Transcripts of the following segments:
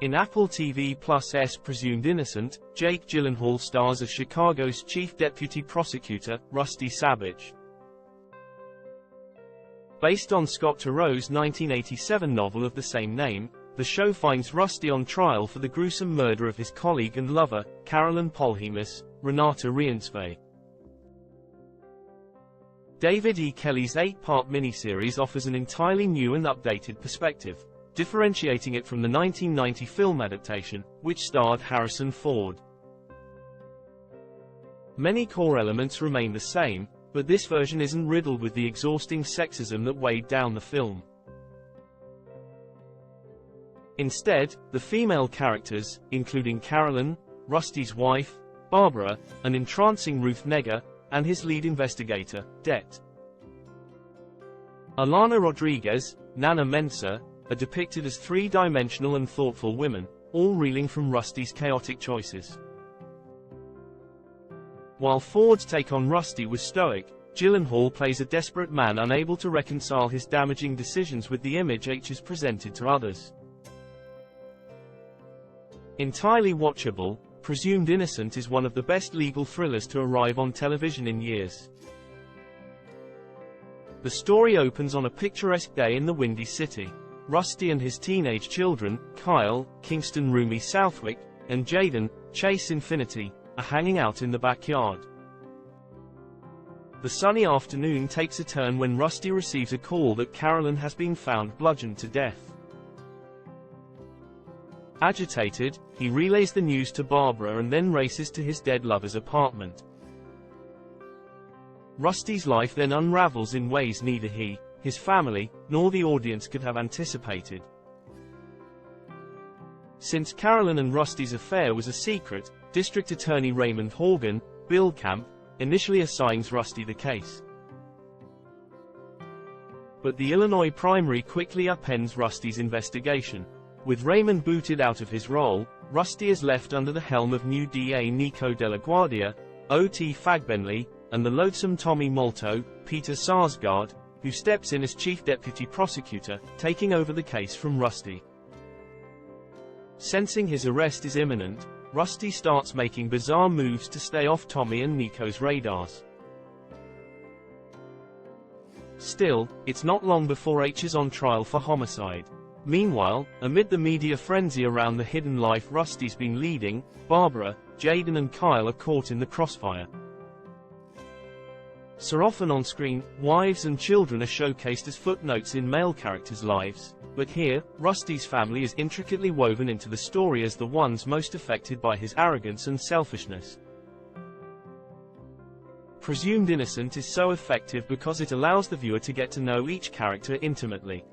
In Apple TV+'s Presumed Innocent, Jake Gyllenhaal stars as Chicago's chief deputy prosecutor, Rusty Sabich. Based on Scott Turow's 1987 novel of the same name, the show finds Rusty on trial for the gruesome murder of his colleague and lover, Carolyn Polhemus, Renata Riensve. David E. Kelley's 8-part miniseries offers an entirely new and updated perspective, differentiating it from the 1990 film adaptation, which starred Harrison Ford. Many core elements remain the same, but this version isn't riddled with the exhausting sexism that weighed down the film. Instead, the female characters, including Carolyn, Rusty's wife, Barbara, an entrancing Ruth Negga, and his lead investigator, Det. Alana Rodriguez, Nana Mensah, are depicted as three-dimensional and thoughtful women, all reeling from Rusty's chaotic choices. While Ford's take on Rusty was stoic, Gyllenhaal plays a desperate man unable to reconcile his damaging decisions with the image H is presented to others. Entirely watchable, Presumed Innocent is one of the best legal thrillers to arrive on television in years. The story opens on a picturesque day in the Windy City. Rusty and his teenage children, Kyle, Kingston Rumi Southwick, and Jaden, Chase Infinity, are hanging out in the backyard. The sunny afternoon takes a turn when Rusty receives a call that Carolyn has been found bludgeoned to death. Agitated, he relays the news to Barbara and then races to his dead lover's apartment. Rusty's life then unravels in ways neither he, his family, nor the audience could have anticipated. Since Carolyn and Rusty's affair was a secret, District Attorney Raymond Horgan, Bill Camp, initially assigns Rusty the case. But the Illinois primary quickly upends Rusty's investigation. With Raymond booted out of his role, Rusty is left under the helm of new DA Nico DeLaGuardia, O.T. Fagbenley, and the loathsome Tommy Molto, Peter Sarsgaard, who steps in as chief deputy prosecutor, taking over the case from Rusty. Sensing his arrest is imminent, Rusty starts making bizarre moves to stay off Tommy and Nico's radars. Still, it's not long before H is on trial for homicide. Meanwhile, amid the media frenzy around the hidden life Rusty's been leading, Barbara, Jaden and Kyle are caught in the crossfire. So often on screen, wives and children are showcased as footnotes in male characters' lives, but here, Rusty's family is intricately woven into the story as the ones most affected by his arrogance and selfishness. Presumed Innocent is so effective because it allows the viewer to get to know each character intimately.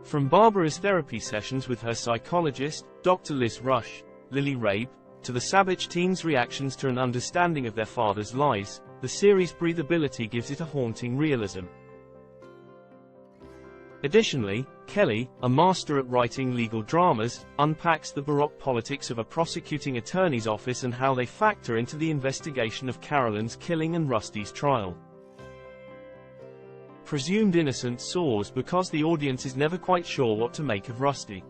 From Barbara's therapy sessions with her psychologist, Dr. Liz Rush, Lily Rabe, to the Sabich teens' reactions to an understanding of their father's lies, the series' breathability gives it a haunting realism. Additionally, Kelley, a master at writing legal dramas, unpacks the baroque politics of a prosecuting attorney's office and how they factor into the investigation of Carolyn's killing and Rusty's trial. Presumed Innocent soars because the audience is never quite sure what to make of Rusty.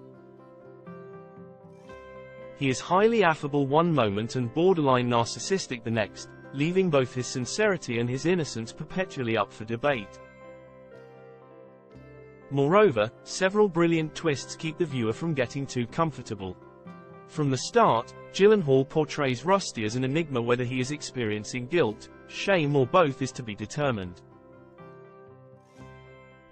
He is highly affable one moment and borderline narcissistic the next, leaving both his sincerity and his innocence perpetually up for debate. Moreover, several brilliant twists keep the viewer from getting too comfortable. From the start, Gyllenhaal portrays Rusty as an enigma. Whether he is experiencing guilt, shame or both is to be determined.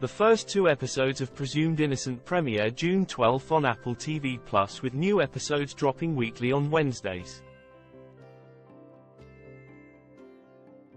The first 2 episodes of Presumed Innocent premiere June 12 on Apple TV+, with new episodes dropping weekly on Wednesdays.